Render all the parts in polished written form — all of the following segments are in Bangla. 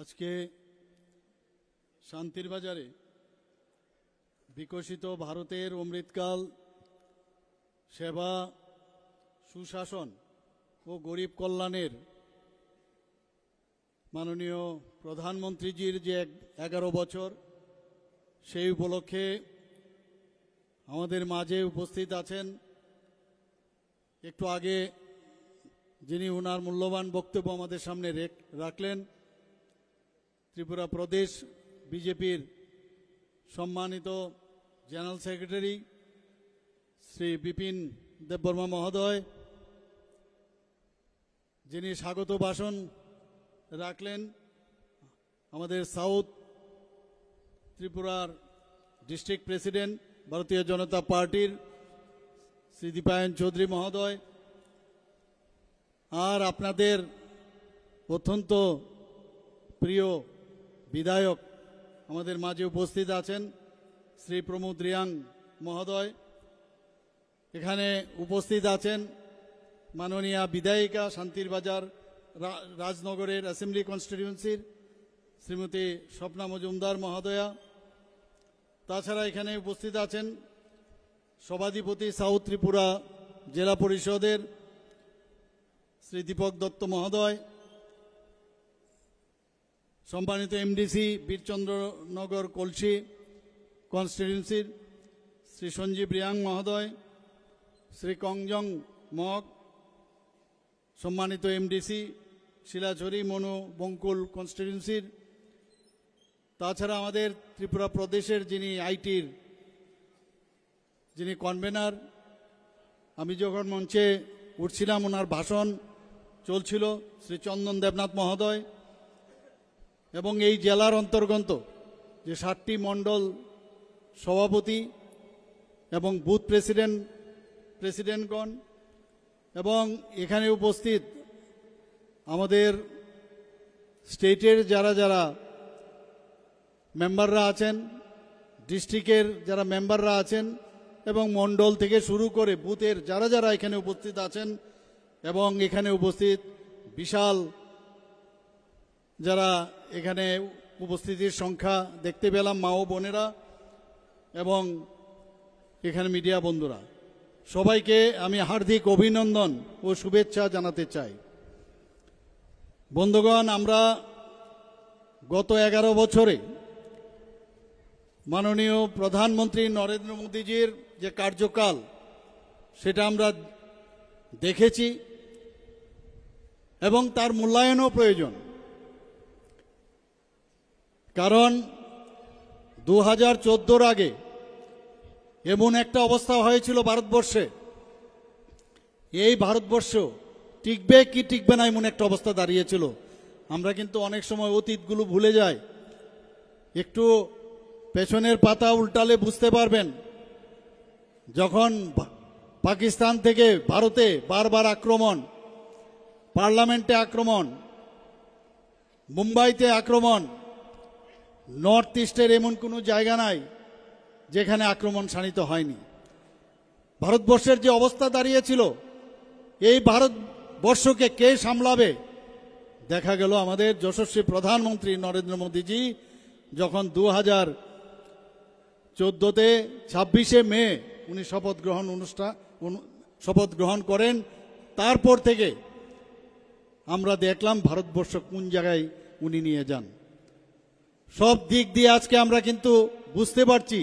আজকে শান্তির বাজারে বিকশিত ভারতের অমৃতকাল সেবা সুশাসন ও গরিব কল্যাণের মাননীয় প্রধানমন্ত্রীজির যে 11 বছর সেই উপলক্ষে আমাদের মাঝে উপস্থিত আছেন একটু আগে যিনি ওনার মূল্যবান বক্তব্য আমাদের সামনে রাখলেন ত্রিপুরা প্রদেশ বিজেপির সম্মানিত জেনারেল সেক্রেটারি শ্রী বিপিন দেববর্মা মহোদয়, যিনি স্বাগত ভাষণ রাখলেন আমাদের সাউথ ত্রিপুরার ডিস্ট্রিক্ট প্রেসিডেন্ট ভারতীয় জনতা পার্টির শ্রী দীপায়ন চৌধুরী মহোদয়, আর আপনাদের অত্যন্ত প্রিয় বিধায়ক আমাদের মাঝে উপস্থিত আছেন শ্রী প্রমোদ রিয়াং মহোদয়, এখানে উপস্থিত আছেন মাননীয়া বিধায়িকা শান্তির বাজার রাজনগরের অ্যাসেম্বলি কনস্টিটিউয়েন্সির শ্রীমতী স্বপ্না মজুমদার মহোদয়া, তাছাড়া এখানে উপস্থিত আছেন সভাধিপতি সাউথ ত্রিপুরা জেলা পরিষদের শ্রী দীপক দত্ত মহোদয়, সম্মানিত এমডিসি বীরচন্দ্রনগর কলসি কনস্টিটিউয়েন্সির শ্রী সঞ্জীব রিয়াং মহোদয়, শ্রী কংজং মগ, সম্মানিত এমডিসি শিলাঝুরি মনু বঙ্কুল কনস্টিটিউয়েন্সির, তাছাড়া আমাদের ত্রিপুরা প্রদেশের যিনি আইটির যিনি কনভেনার, আমি যখন মঞ্চে উঠছিলাম ওনার ভাষণ চলছিল শ্রী চন্দন দেবনাথ মহোদয়, এবং এই জেলার অন্তর্গত যে 7টি মণ্ডল সভাপতি এবং বুথ প্রেসিডেন্টগণ, এবং এখানে উপস্থিত আমাদের স্টেটের যারা যারা মেম্বাররা আছেন, ডিস্ট্রিক্টের যারা মেম্বাররা আছেন, এবং মণ্ডল থেকে শুরু করে বুথের যারা যারা এখানে উপস্থিত আছেন, এবং এখানে উপস্থিত বিশাল যারা এখানে উপস্থিতির সংখ্যা দেখতে পেলাম, মা ও বোনেরা এবং এখানে মিডিয়া বন্ধুরা, সবাইকে আমি হার্দিক অভিনন্দন ও শুভেচ্ছা জানাতে চাই। বন্ধুগণ, আমরা গত 11 বছরে মাননীয় প্রধানমন্ত্রী নরেন্দ্র মোদীজির যে কার্যকাল সেটা আমরা দেখেছি এবং তার মূল্যায়নও প্রয়োজন। কারণ 2014 আগে এমন একটা অবস্থা হয়েছিল ভারতবর্ষে, এই ভারতবর্ষ টিকবে কি টিকবে না এমন একটা অবস্থা দাঁড়িয়েছিল। আমরা কিন্তু অনেক সময় অতীতগুলো ভুলে যাই। একটু পেছনের পাতা উল্টালে বুঝতে পারবেন, যখন পাকিস্তান থেকে ভারতে বারবার আক্রমণ, পার্লামেন্টে আক্রমণ, মুম্বাইতে আক্রমণ, নর্থ ইস্টের এমন কোনো জায়গা নাই যেখানে আক্রমণ শানিত হয়নি। ভারতবর্ষের যে অবস্থা দাঁড়িয়েছিল, এই ভারতবর্ষকে কে সামলাবে? দেখা গেল আমাদের যশস্বী প্রধানমন্ত্রী নরেন্দ্র মোদীজি যখন 2014-তে 26শে মে উনি শপথ গ্রহণ করেন, তারপর থেকে আমরা দেখলাম ভারতবর্ষ কোন জায়গায় উনি নিয়ে যান। সব দিক দিয়ে আজকে আমরা কিন্তু বুঝতে পারছি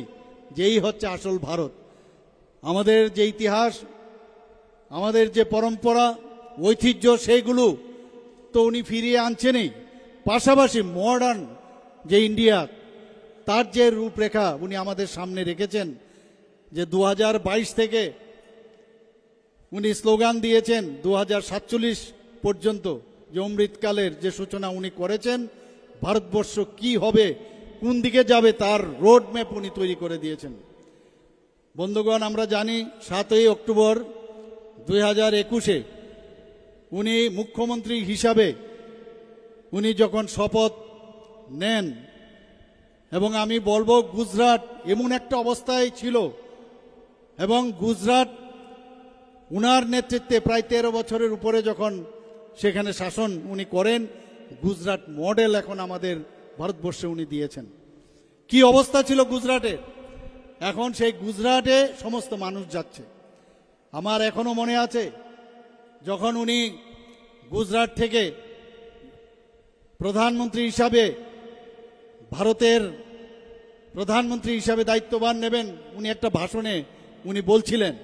যে এই হচ্ছে আসল ভারত। আমাদের যে ইতিহাস, আমাদের যে পরম্পরা, ঐতিহ্য, সেইগুলো তো উনি ফিরিয়ে আনছেনই, পাশাপাশি মডার্ন যে ইন্ডিয়া, তার যে রূপরেখা উনি আমাদের সামনে রেখেছেন, যে 2022 থেকে উনি স্লোগান দিয়েছেন 2047 পর্যন্ত যে অমৃতকালের যে সূচনা উনি করেছেন, ভারতবর্ষ কি হবে, কোন দিকে যাবে, তার রোড ম্যাপ উনি তৈরি করে দিয়েছেন। বন্ধুগণ, আমরা জানি 7ই অক্টোবর 2021-এ উনি মুখ্যমন্ত্রী হিসাবে উনি যখন শপথ নেন, এবং আমি বলবো গুজরাট এমন একটা অবস্থায় ছিল, এবং গুজরাট উনার নেতৃত্বে প্রায় 13 বছরের উপরে যখন সেখানে শাসন উনি করেন, গুজরাট মডেল এখন আমাদের ভারতবর্ষে উনি দিয়েছেন। কি অবস্থা ছিল গুজরাটে, এখন সেই গুজরাটে সমস্ত মানুষ যাচ্ছে। আমার এখনো মনে আছে যখন উনি গুজরাট থেকে প্রধানমন্ত্রী হিসাবে, ভারতের প্রধানমন্ত্রী হিসাবে দায়িত্বভার নেবেন, উনি একটা ভাষণে উনি বলছিলেন,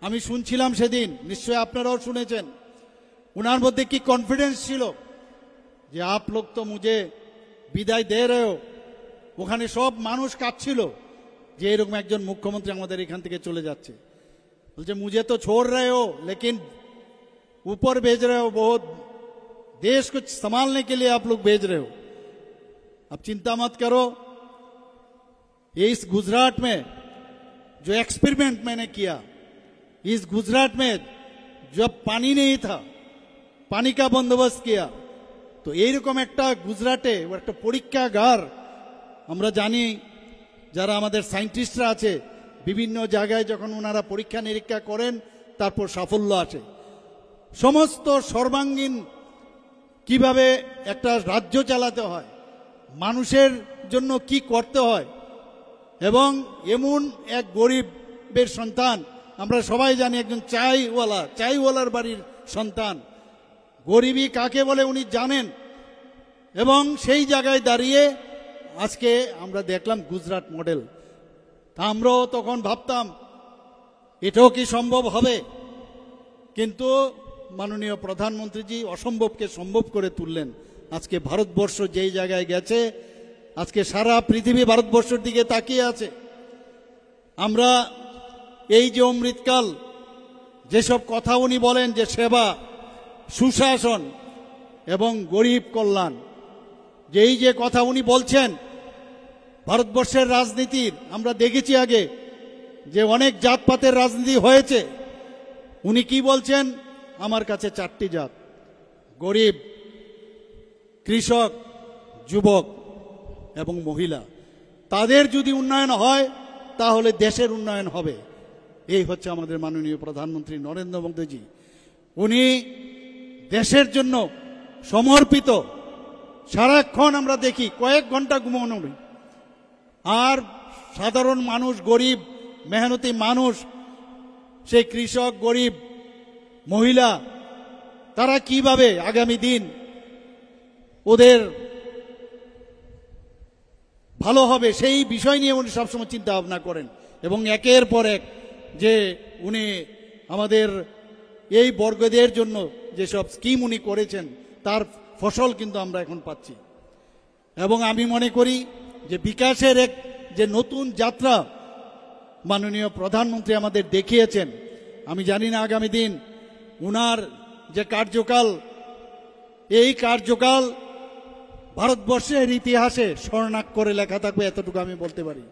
আমি শুনছিলাম সেদিন, নিশ্চয়ই আপনারাও শুনেছেন, উনার মধ্যে কি কনফিডেন্স ছিল যে আপ লোক তো মুঝে বিদায় দে রে হো। ওখানে সব মানুষ কাঁদছিল যে এরকম একজন মুখ্যমন্ত্রী আমাদের এখান থেকে চলে যাচ্ছে। বলছে মুঝে তো छोड़ रहे हो लेकिन ऊपर भेज रहे हो, बहुत देश को संभालने के लिए आप लोग भेज रहे हो, अब चिंता मत करो। ये इस गुजरात में जो एक्सपेरिमेंट मैंने किया, इस गुजरात में जब पानी नहीं था, पानी का बंदोबस्त किया, तो এইরকম একটা গুজরাটে একটা পরীক্ষাগার, আমরা জানি যারা আমাদের সায়েন্টিস্টরা আছে বিভিন্ন জায়গায় যখন ওনারা পরীক্ষা নিরীক্ষা করেন তারপর সাফল্য আসে। সমস্ত সর্বাঙ্গীন কিভাবে একটা রাজ্য চালাতে হয়, মানুষের জন্য কি করতে হয়, এবং এমন এক গরিবের সন্তান, আমরা সবাই জানি একজন চাইওয়ালার বাড়ির সন্তান, গরিবী কাকে বলে উনি জানেন, এবং সেই জায়গায় দাঁড়িয়ে আজকে আমরা দেখলাম গুজরাট মডেল। তা আমরাও তখন ভাবতাম এটাও কি সম্ভব হবে, কিন্তু মাননীয় প্রধানমন্ত্রীজি অসম্ভবকে সম্ভব করে তুললেন। আজকে ভারতবর্ষ যেই জায়গায় গেছে, আজকে সারা পৃথিবী ভারতবর্ষের দিকে তাকিয়ে আছে। আমরা এই যে অমৃতকাল যেসব কথা উনি বলেন, যে সেবা, সুশাসন এবং গরিব কল্যাণ, যেই যে কথা উনি বলছেন, ভারতবর্ষের রাজনীতির আমরা দেখেছি আগে যে অনেক জাতপাতের রাজনীতি হয়েছে। উনি কি বলছেন, আমার কাছে 4টি জাত, গরিব, কৃষক, যুবক এবং মহিলা, তাদের যদি উন্নয়ন হয় তাহলে দেশের উন্নয়ন হবে। এই হচ্ছে আমাদের মাননীয় প্রধানমন্ত্রী নরেন্দ্র মোদীজি। উনি দেশের জন্য সমর্পিত, সারাক্ষণ আমরা দেখি কয়েক ঘন্টা ঘুমানো নেই। আর সাধারণ মানুষ, গরিব মেহনতি মানুষ, সেই কৃষক, গরিব, মহিলা, তারা কিভাবে আগামী দিন ওদের ভালো হবে সেই বিষয় নিয়ে উনি সবসময় চিন্তা ভাবনা করেন। এবং একের পর এক যে উনি আমাদের এই বর্গদের জন্য যেসব স্কিম উনি করেছেন তার ফসল কিন্তু আমরা এখন পাচ্ছি। এবং আমি মনে করি যে বিকাশের এক যে নতুন যাত্রা মাননীয় প্রধানমন্ত্রী আমাদের দেখিয়েছেন, আমি জানি না আগামী দিন উনার যে কার্যকাল, এই কার্যকাল ভারতবর্ষের ইতিহাসে স্বর্ণাক্ষরে লেখা থাকবে, এতটুকু আমি বলতে পারি।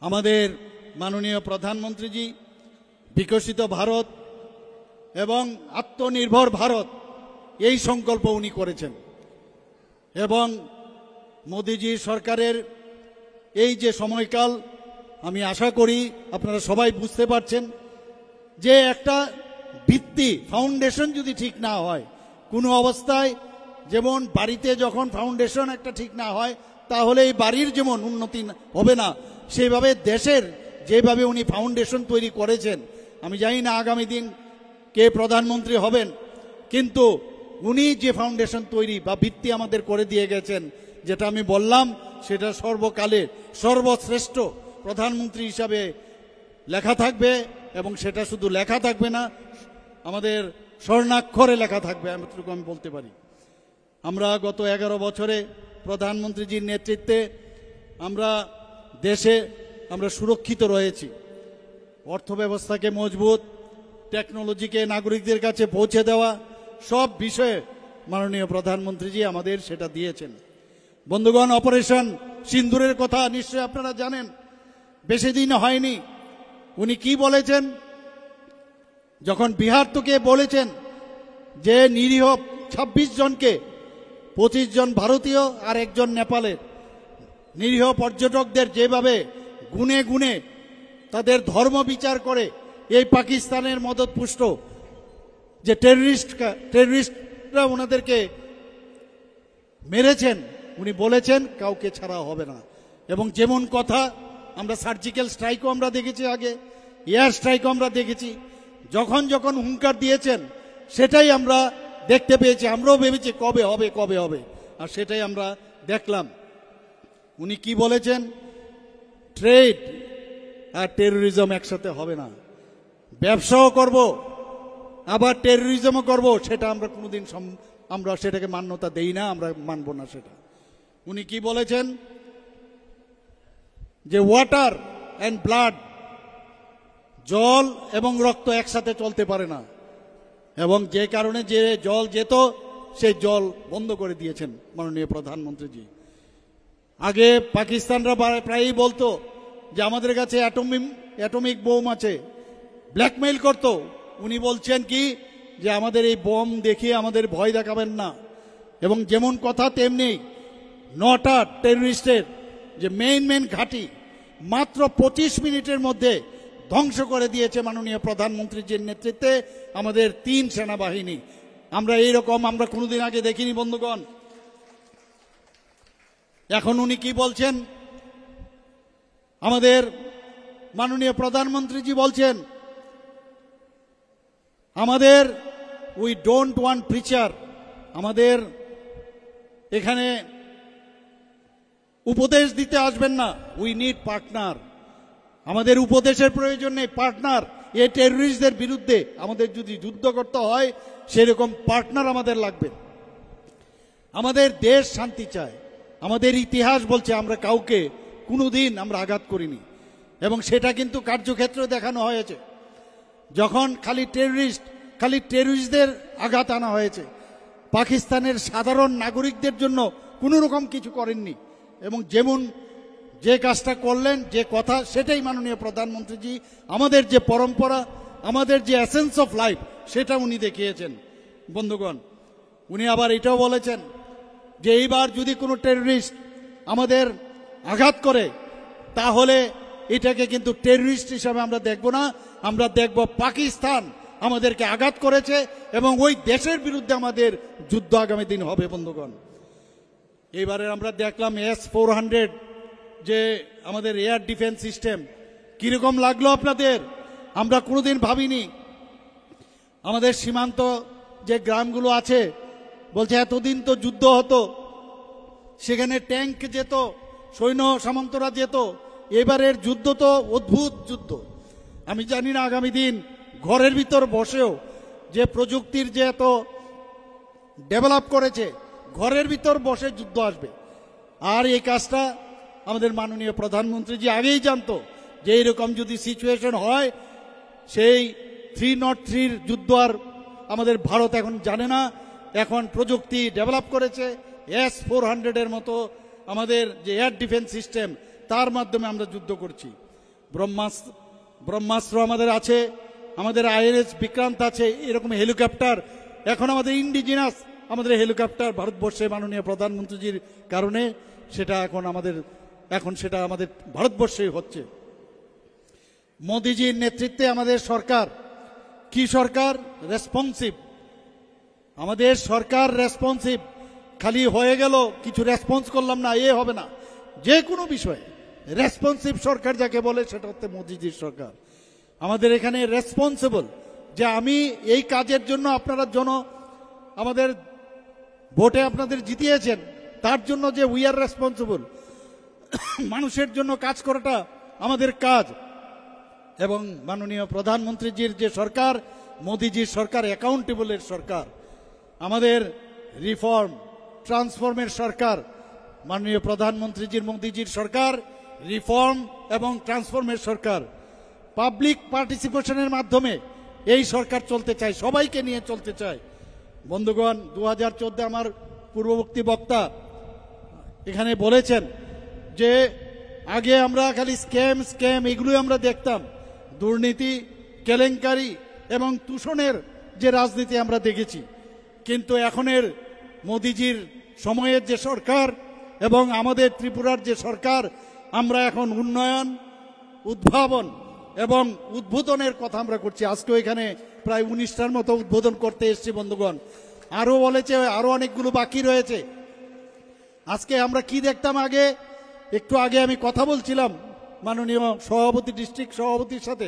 আমাদের মাননীয় প্রধানমন্ত্রীজি বিকশিত ভারত এবং আত্মনির্ভর ভারত এই সংকল্প উনি করেছেন। এবং মোদিজি সরকারের এই যে সময়কাল, আমি আশা করি আপনারা সবাই বুঝতে পারছেন যে একটা ভিত্তি, ফাউন্ডেশন যদি ঠিক না হয়, কোনো অবস্থায়, যেমন বাড়িতে যখন ফাউন্ডেশন একটা ঠিক না হয় তাহলে এই বাড়ির যেমন উন্নতি হবে না, সেইভাবে দেশের যেভাবে উনি ফাউন্ডেশন তৈরি করেছেন, আমি জানি না আগামী দিন কে প্রধানমন্ত্রী হবেন, কিন্তু উনি যে ফাউন্ডেশন তৈরি বা ভিত্তি আমাদের করে দিয়ে গেছেন, যেটা আমি বললাম, সেটা সর্বকালে সর্বশ্রেষ্ঠ প্রধানমন্ত্রী হিসাবে লেখা থাকবে। এবং সেটা শুধু লেখা থাকবে না, আমাদের স্বর্ণাক্ষরে লেখা থাকবে, এতটুকু আমি বলতে পারি। আমরা গত 11 বছরে প্রধানমন্ত্রীজির নেতৃত্বে আমরা দেশে আমরা সুরক্ষিত রয়েছি। অর্থব্যবস্থাকে মজবুত, টেকনোলজিকে নাগরিকদের কাছে পৌঁছে দেওয়া, সব বিষয়ে মাননীয় প্রধানমন্ত্রীজি আমাদের সেটা দিয়েছেন। বন্ধুগণ, অপারেশন সিন্দুরের কথা নিশ্চয়ই আপনারা জানেন, বেশি দিন হয়নি উনি কি বলেছেন, যখন বিহার থেকে বলেছেন যে নিরীহ 26 জনকে, 25 জন ভারতীয় আর 1 জন নেপালের নিরীহ পর্যটকদের যেভাবে গুনে গুনে তাদের ধর্ম বিচার করে এই পাকিস্তানের মদতপুষ্ট যে টেররিস্টরা ওনাদেরকে মেরেছেন, উনি বলেছেন কাউকে ছাড়া হবে না। এবং যেমন কথা, আমরা সার্জিক্যাল স্ট্রাইকও আমরা দেখেছি, আগে এয়ার স্ট্রাইকও আমরা দেখেছি। যখন যখন হুঙ্কার দিয়েছেন সেটাই আমরা দেখতে পেয়েছি। আমরাও ভেবেছি কবে হবে কবে হবে, আর সেটাই আমরা দেখলাম। উনি কি বলেছেন? ট্রেড আর টেরোরিজম একসাথে হবে না, ব্যবসাও করব আবার টেরোরিজমও করব, সেটা আমরা কোনোদিন আমরা সেটাকে মান্যতা দেই না, আমরা মানব না সেটা। উনি কি বলেছেন? যে ওয়াটার অ্যান্ড ব্লাড, জল এবং রক্ত একসাথে চলতে পারে না, এবং যে কারণে যে জল যেত সেই জল বন্ধ করে দিয়েছেন মাননীয় প্রধানমন্ত্রীজি। আগে পাকিস্তানরা প্রায়ই বলতো যে আমাদের কাছে অ্যাটমিক বোম আছে, ব্ল্যাকমেইল করত। উনি বলছেন কি যে আমাদের এই বোম দেখিয়ে আমাদের ভয় দেখাবেন না। এবং যেমন কথা তেমনি 9টা টেররিস্টের যে মেইন ঘাঁটি মাত্র 25 মিনিটের মধ্যে ধ্বংস করে দিয়েছে মাননীয় প্রধানমন্ত্রীর নেতৃত্বে আমাদের 3 সেনাবাহিনী। আমরা এইরকম আমরা কোনোদিন আগে দেখিনি বন্ধুগণ। এখন উনি কি বলছেন? আমাদের মাননীয় প্রধানমন্ত্রীজি বলছেন আমাদের উই ডোন্ট ওয়ান্ট প্রিচার, আমাদের এখানে উপদেশ দিতে আসবেন না, উই নিড পার্টনার। আমাদের উপদেশের প্রয়োজন নেই, পার্টনার। এই টেররিস্টদের বিরুদ্ধে আমাদের যদি যুদ্ধ করতে হয় সেরকম পার্টনার আমাদের লাগবে। আমাদের দেশ শান্তি চায়, আমাদের ইতিহাস বলছে আমরা কাউকে কোনোদিন আমরা আঘাত করিনি, এবং সেটা কিন্তু কার্যক্ষেত্রে দেখানো হয়েছে। যখন খালি টেররিস্টদের আঘাত আনা হয়েছে, পাকিস্তানের সাধারণ নাগরিকদের জন্য কোনো রকম কিছু করেননি। এবং যেমন যে কাজটা করলেন, যে কথা, সেটাই মাননীয় প্রধানমন্ত্রীজি আমাদের যে পরম্পরা, আমাদের যে এসেন্স অফ লাইফ, সেটা উনি দেখিয়েছেন বন্ধুগণ। উনি আবার এটাও বলেছেন যে এইবার যদি কোনো টেররিস্ট আমাদের আঘাত করে তাহলে এটাকে কিন্তু টেররিস্ট হিসাবে আমরা দেখব না, আমরা দেখব পাকিস্তান আমাদেরকে আঘাত করেছে এবং ওই দেশের বিরুদ্ধে আমাদের যুদ্ধ আগামী দিন হবে বন্ধুগণ। এইবারে আমরা দেখলাম S-400 যে আমাদের এয়ার ডিফেন্স সিস্টেম, কিরকম লাগলো আপনাদের? আমরা কোনোদিন ভাবিনি। আমাদের সীমান্ত যে গ্রামগুলো আছে বলছে এতদিন তো যুদ্ধ হতো, সেখানে ট্যাঙ্ক যেত, সৈন্য সামন্তরা যেত, এবারের যুদ্ধ তো অদ্ভুত যুদ্ধ। আমি জানি না আগামী দিন ঘরের ভিতর বসেও যে প্রযুক্তির যে এত ডেভেলপ করেছে, ঘরের ভিতর বসে যুদ্ধ আসবে। আর এই কাজটা আমাদের মাননীয় প্রধানমন্ত্রীজি আগেই জানতো যে এইরকম যদি সিচুয়েশন হয়, সেই 303 যুদ্ধ আর আমাদের ভারত এখন জানে না। এখন প্রযুক্তি ডেভেলপ করেছে, S-400 মতো আমাদের যে এয়ার ডিফেন্স সিস্টেম, তার মাধ্যমে আমরা যুদ্ধ করছি। ব্রহ্মাস্ত্র আমাদের আছে, আমাদের INS বিক্রান্ত আছে, এরকম হেলিকপ্টার এখন আমাদের ইন্ডিজিনাস, আমাদের হেলিকপ্টার ভারতবর্ষে মাননীয় প্রধানমন্ত্রীজির কারণে সেটা এখন সেটা আমাদের ভারতবর্ষেই হচ্ছে। মোদিজির নেতৃত্বে আমাদের সরকার, কি সরকার? রেসপন্সিভ। আমাদের সরকার রেসপন্সিভ। খালি হয়ে গেল কিছু রেসপন্স করলাম না, এ হবে না। যে কোনো বিষয়ে রেসপন্সিভ সরকার যাকে বলে সেটা হচ্ছে মোদিজির সরকার। আমাদের এখানে রেসপন্সিবল, যে আমি এই কাজের জন্য আপনারা আমাদের ভোটে আপনাদের জিতিয়েছেন, তার জন্য যে উই আর রেসপন্সিবল, মানুষের জন্য কাজ করাটা আমাদের কাজ। এবং মাননীয় প্রধানমন্ত্রীজির যে সরকার, মোদিজির সরকার অ্যাকাউন্টেবলের সরকার, আমাদের রিফর্ম ট্রান্সফর্মের সরকার। মাননীয় প্রধানমন্ত্রীজির মোদিজির সরকার রিফর্ম এবং ট্রান্সফর্মের সরকার। পাবলিক পার্টিসিপেশনের মাধ্যমে এই সরকার চলতে চায়, সবাইকে নিয়ে চলতে চায় বন্ধুগণ। 2014 আমার পূর্ববর্তী বক্তা এখানে বলেছেন যে আগে আমরা খালি স্ক্যাম এগুলোই আমরা দেখতাম, দুর্নীতি, কেলেঙ্কারি এবং তুষণের যে রাজনীতি আমরা দেখেছি। কিন্তু এখনের মোদিজির সময়ের যে সরকার এবং আমাদের ত্রিপুরার যে সরকার, আমরা এখন উন্নয়ন, উদ্ভাবন এবং উদ্বোধনের কথা আমরা করছি। আজকেও এখানে প্রায় 19টার মতো উদ্বোধন করতে এসেছি বন্ধুগণ। আরও বলেছে আরও অনেকগুলো বাকি রয়েছে। আজকে আমরা কি দেখতাম একটু আগে আমি কথা বলছিলাম মাননীয় সভাপতি, ডিস্ট্রিক্ট সভাপতির সাথে,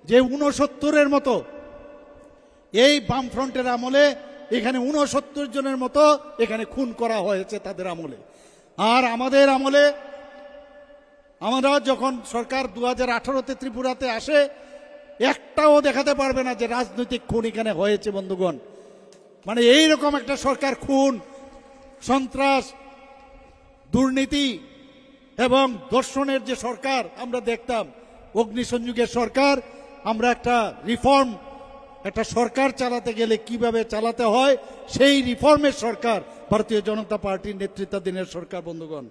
যে 69-এর মতো এই বামফ্রন্টের আমলে এখানে 69 জনের মতো এখানে খুন করা হয়েছে তাদের আমলে। আর আমাদের আমলে আমরা যখন সরকার 2018-তে ত্রিপুরাতে আসে, একটাও দেখাতে পারবে না যে রাজনৈতিক খুন এখানে হয়েছে বন্ধুগণ। মানে এইরকম একটা সরকার, খুন, সন্ত্রাস, দুর্নীতি এবং দর্শনের যে সরকার আমরা দেখতাম, অগ্নিসংযোগের সরকার, আমরা একটা রিফর্ম, একটা সরকার চালাতে গেলে কিভাবে চালাতে হয় সেই রিফর্মের সরকার ভারতীয় জনতা পার্টির নেতৃত্বাধীনের সরকার বন্ধুগণ।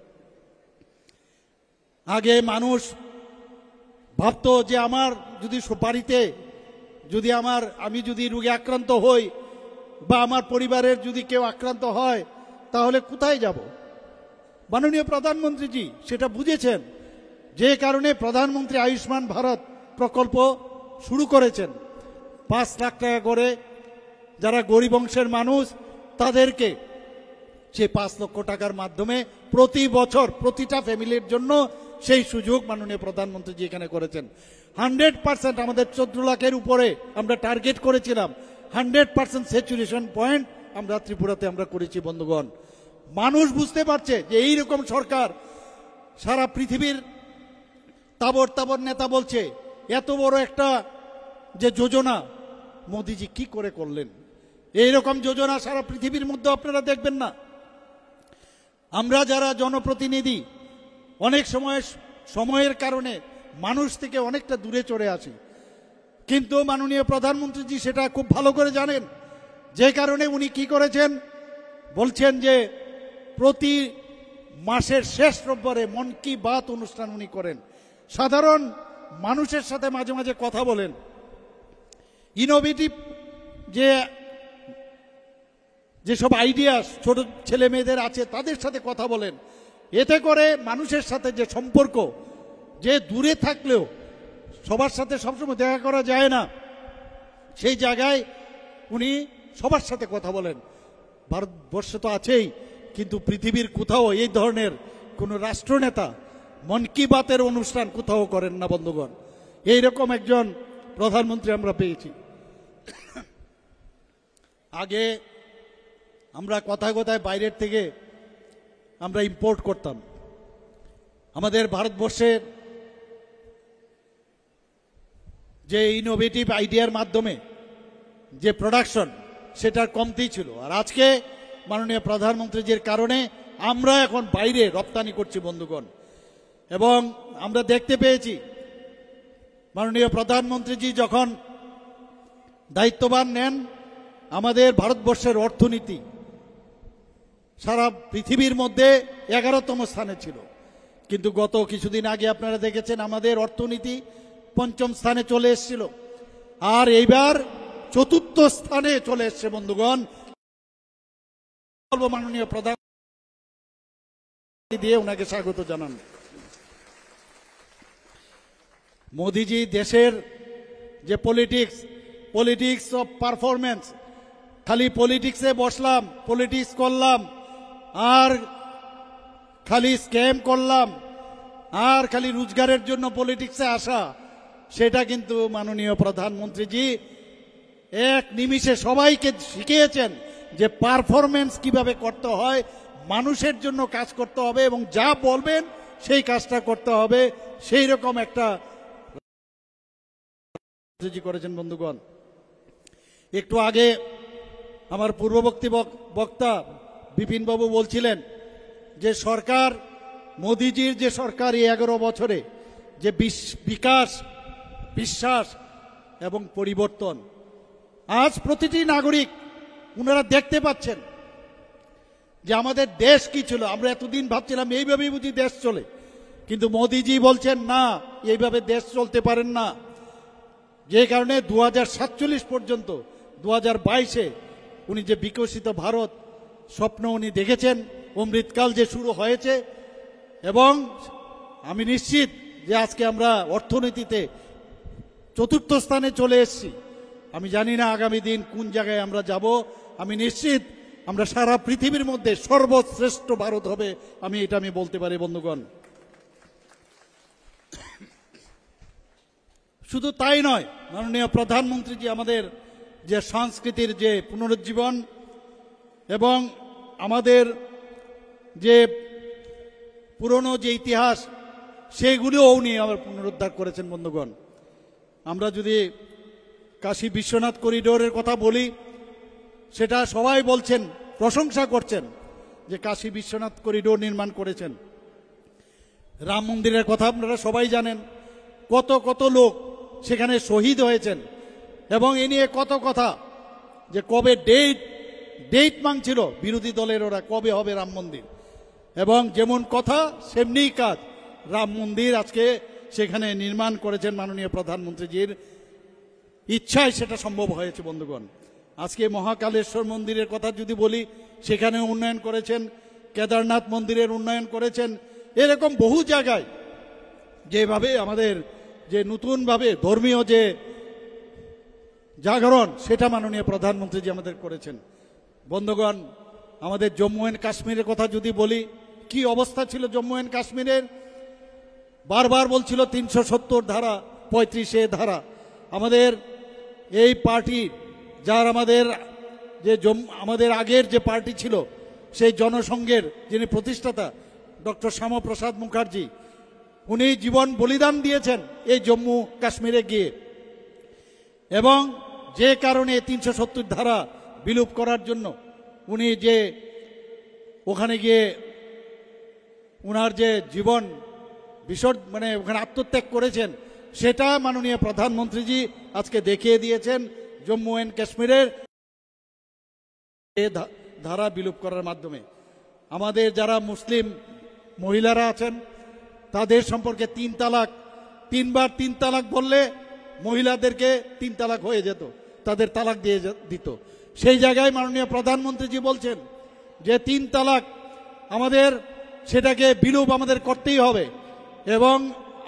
আগে মানুষ ভাবতো যে আমার যদি বাড়িতে যদি আমি যদি রোগে আক্রান্ত হই বা আমার পরিবারের যদি কেউ আক্রান্ত হয় তাহলে কোথায় যাব? মাননীয় প্রধানমন্ত্রীজি সেটা বুঝেছেন, যে কারণে প্রধানমন্ত্রী আয়ুষ্মান ভারত প্রকল্প শুরু করেছেন। 5 লাখ টাকা করে যারা গরিব অংশের মানুষ তাদেরকে সেই 5 লক্ষ টাকার মাধ্যমে প্রতি বছর প্রতিটা ফ্যামিলির জন্য সেই সুযোগ মাননীয় প্রধানমন্ত্রীজি এখানে করেছেন। 100% আমাদের 14 লাখের উপরে আমরা টার্গেট করেছিলাম। 100% স্যাচুরেশন পয়েন্ট আমরা ত্রিপুরাতে আমরা করেছি বন্ধুগণ। মানুষ বুঝতে পারছে যে এইরকম সরকার, সারা পৃথিবীর তাবর তাবর নেতা বলছে এত বড় একটা যে যোজনা মোদিজি কি করে করলেন, এইরকম যোজনা সারা পৃথিবীর মধ্যে আপনারা দেখবেন না। আমরা যারা জনপ্রতিনিধি অনেক সময়ের কারণে মানুষ থেকে অনেকটা দূরে চলে আসি, কিন্তু মাননীয় প্রধানমন্ত্রীজি সেটা খুব ভালো করে জানেন। যে কারণে উনি কি করেছেন, বলছেন যে প্রতি মাসের শেষ রোববারে মন কি বাত অনুষ্ঠান উনি করেন, সাধারণ মানুষের সাথে মাঝে মাঝে কথা বলেন, ইনোভেটিভ যেসব আইডিয়া ছোট ছেলে মেয়েদের আছে তাদের সাথে কথা বলেন। এতে করে মানুষের সাথে যে সম্পর্ক, যে দূরে থাকলেও সবার সাথে সবসময় দেখা করা যায় না, সেই জায়গায় উনি সবার সাথে কথা বলেন। ভারতবর্ষে তো আছেই, কিন্তু পৃথিবীর কোথাও এই ধরনের কোনো রাষ্ট্রনেতা মন কি বাতের অনুষ্ঠান কোথাও করেন না বন্ধুগণ। এইরকম একজন প্রধানমন্ত্রী আমরা পেয়েছি। আগে আমরা কথায় কথায় বাইরের থেকে আমরা ইম্পোর্ট করতাম। আমাদের ভারতবর্ষের যে ইনোভেটিভ আইডিয়ার মাধ্যমে যে প্রোডাকশন সেটার কমতি ছিল, আর আজকে মাননীয় প্রধানমন্ত্রীজির কারণে আমরা এখন বাইরে রপ্তানি করছি বন্ধুগণ। এবং আমরা দেখতে পেয়েছি মাননীয় প্রধানমন্ত্রীজি যখন দায়িত্বভার নেন, আমাদের ভারতবর্ষের অর্থনীতি সারা পৃথিবীর মধ্যে 11তম স্থানে ছিল, কিন্তু গত কিছুদিন আগে আপনারা দেখেছেন আমাদের অর্থনীতি 5ম স্থানে চলে এসেছিল, আর এইবার 4র্থ স্থানে চলে এসছে বন্ধুগণ। বলবো মাননীয় প্রধানমন্ত্রী দিয়ে ওনাকে স্বাগত জানান। মোদিজি দেশের যে পলিটিক্স অফ পারফরমেন্স, খালি পলিটিক্সে বসলাম, পলিটিক্স করলাম, আর খালি স্ক্যাম করলাম, আর খালি রোজগারের জন্য পলিটিক্সে আসা, সেটা কিন্তু মাননীয় প্রধানমন্ত্রীজি এক নিমিষে সবাইকে শিখিয়েছেন যে পারফরমেন্স কিভাবে করতে হয়, মানুষের জন্য কাজ করতে হবে এবং যা বলবেন সেই কাজটা করতে হবে। সেই রকম একটা করেছেন বন্ধুগণ। একটু আগে আমার পূর্ববর্তী বক্তা বিপিন বাবু বলছিলেন যে সরকার, মোদিজির যে সরকার এই 11 বছরে যে বিকাশ, বিশ্বাস এবং পরিবর্তন, আজ প্রতিটি নাগরিক ওনারা দেখতে পাচ্ছেন যে আমাদের দেশ কি ছিল। আমরা এতদিন ভাবছিলাম এইভাবেই বুঝি দেশ চলে, কিন্তু মোদিজি বলছেন না, এইভাবে দেশ চলতে পারেন না। যে কারণে 2047 পর্যন্ত 2022-এ উনি যে বিকশিত ভারত স্বপ্ন উনি দেখেছেন, অমৃতকাল যে শুরু হয়েছে, এবং আমি নিশ্চিত যে আজকে আমরা অর্থনীতিতে চতুর্থ স্থানে চলে এসেছি। আমি জানি না আগামী দিন কোন জায়গায় আমরা যাব। আমি নিশ্চিত আমরা সারা পৃথিবীর মধ্যে সর্বশ্রেষ্ঠ ভারত হবে, আমি বলতে পারি বন্ধুগণ। শুধু তাই নয়, মাননীয় প্রধানমন্ত্রীজি আমাদের যে সংস্কৃতির যে পুনরুজ্জীবন এবং আমাদের যে পুরনো যে ইতিহাস সেগুলিও উনি আবার পুনরুদ্ধার করেছেন বন্ধুগণ। আমরা যদি কাশী বিশ্বনাথ করিডোরের কথা বলি, সেটা সবাই বলছেন, প্রশংসা করছেন যে কাশী বিশ্বনাথ করিডোর নির্মাণ করেছেন। রাম মন্দিরের কথা আপনারা সবাই জানেন, কত কত লোক সেখানে শহীদ হয়েছেন এবং এ নিয়ে কত কথা যে কবে ডেট মাংছিল বিরোধী দলের ওরা, কবে হবে রাম মন্দির। এবং যেমন কথা সেমনিই কাজ, রাম মন্দির আজকে সেখানে নির্মাণ করেছেন মাননীয় প্রধানমন্ত্রীজির ইচ্ছায় সেটা সম্ভব হয়েছে বন্ধুগণ। আজকে মহাকালেশ্বর মন্দিরের কথা যদি বলি, সেখানে উন্নয়ন করেছেন, কেদারনাথ মন্দিরের উন্নয়ন করেছেন। এরকম বহু জায়গায় যেভাবে আমাদের যে নতুনভাবে ধর্মীয় যে জাগরণ সেটা মাননীয় প্রধানমন্ত্রীজি আমাদের করেছেন বন্ধুগণ। আমাদের জম্মু অ্যান্ড কাশ্মীরের কথা যদি বলি, কি অবস্থা ছিল জম্মু অ্যান্ড কাশ্মীরের, বারবার বলছিল 370 ধারা 35 ধারা। আমাদের এই পার্টি যার আমাদের আগের যে পার্টি ছিল সেই জনসংঘের যিনি প্রতিষ্ঠাতা ডক্টর শ্যামাপ্রসাদ মুখার্জি, উনি জীবন বলিদান দিয়েছেন এই জম্মু কাশ্মীরে গিয়ে, এবং যে কারণে 370 ধারা বিলুপ করার জন্য উনি যে ওখানে গিয়ে উনার যে জীবন ওখানে আত্মত্যাগ করেছেন, সেটা মাননীয় প্রধানমন্ত্রীজি আজকে দেখিয়ে দিয়েছেন জম্মু অ্যান্ড কাশ্মীরের ধারা বিলুপ করার মাধ্যমে। আমাদের যারা মুসলিম মহিলারা আছেন তাদের সম্পর্কে 3 তালাক, 3 বার 3 তালাক বললে মহিলাদেরকে 3 তালাক হয়ে যেত, তাদের তালাক দিয়ে দিত। সেই জায়গায় মাননীয় প্রধানমন্ত্রীজি বলছেন যে 3 তালাক আমাদের সেটাকে বিলুপ আমাদের করতেই হবে, এবং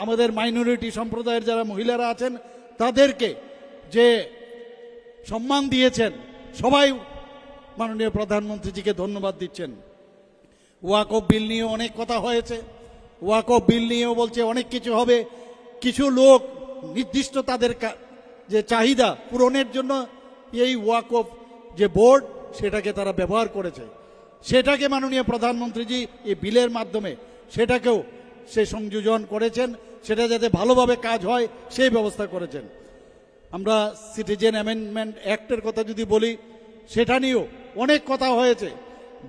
আমাদের মাইনরিটি সম্প্রদায়ের যারা মহিলারা আছেন তাদেরকে যে সম্মান দিয়েছেন, সবাই মাননীয় প্রধানমন্ত্রীজিকে ধন্যবাদ দিচ্ছেন। ওয়াকফ বিল নিয়ে অনেক কথা হয়েছে, ওয়াকফ বিল নিয়েও বলছে অনেক কিছু হবে। কিছু লোক নির্দিষ্ট তাদের যে চাহিদা পূরণের জন্য এই ওয়াকফ যে বোর্ড সেটাকে তারা ব্যবহার করেছে, সেটাকে মাননীয় প্রধানমন্ত্রীজি এই বিলের মাধ্যমে সেটাকেও সে সংযোজন করেছেন, সেটা যাতে ভালোভাবে কাজ হয় সেই ব্যবস্থা করেছেন। আমরা সিটিজেন অ্যামেন্ডমেন্ট অ্যাক্টের কথা যদি বলি, সেটা নিয়েও অনেক কথা হয়েছে,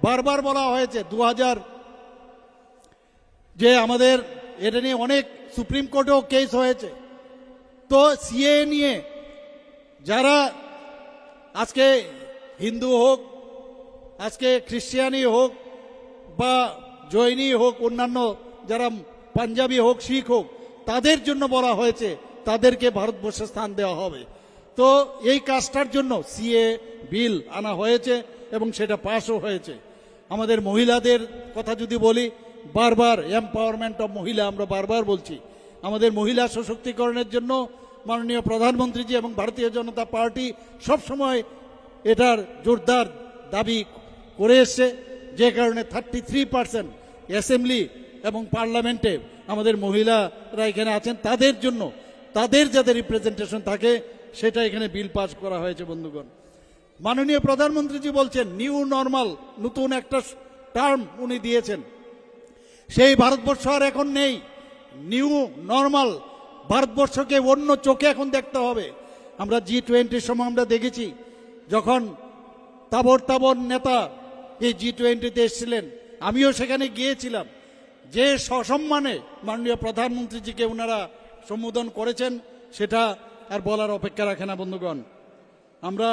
বারবার বলা হয়েছে 2000 যে আমাদের এটা নিয়ে অনেক সুপ্রিম কোর্টেও কেস হয়েছে। তো সিএ নিয়ে যারা আজকে হিন্দু হোক, আজকে খ্রিস্টানি হোক বা জৈনী হোক, অন্যান্য যারা পাঞ্জাবি হোক, শিখ হোক, তাদের জন্য বলা হয়েছে তাদেরকে ভারতবর্ষে স্থান দেওয়া হবে। তো এই কাজটার জন্য সিএ বিল আনা হয়েছে এবং সেটা পাসও হয়েছে। আমাদের মহিলাদের কথা যদি বলি, বারবার এম্পাওয়ারমেন্ট অফ মহিলা আমরা বারবার বলছি। আমাদের মহিলা সশক্তিকরণের জন্য মাননীয় প্রধানমন্ত্রীজি এবং ভারতীয় জনতা পার্টি সবসময় এটার জোরদার দাবি করে এসছে, যে কারণে 33% অ্যাসেম্বলি এবং পার্লামেন্টে আমাদের মহিলারা এখানে আছেন, তাদের জন্য তাদের যাতে রিপ্রেজেন্টেশন থাকে সেটা এখানে বিল পাস করা হয়েছে বন্ধুগণ। মাননীয় প্রধানমন্ত্রীজি বলছেন নিউ নর্মাল, নতুন একটা টার্ম উনি দিয়েছেন। সেই ভারতবর্ষ আর এখন নেই, নিউ নর্মাল ভারতবর্ষকে অন্য চোখে এখন দেখতে হবে। আমরা G20 সময় আমরা দেখেছি, যখন তাবর নেতা এই G20-তে এসেছিলেন, আমিও সেখানে গিয়েছিলাম, যে সসম্মানে মাননীয় প্রধানমন্ত্রীজিকে ওনারা সম্বোধন করেছেন সেটা আর বলার অপেক্ষা রাখে না বন্ধুগণ। আমরা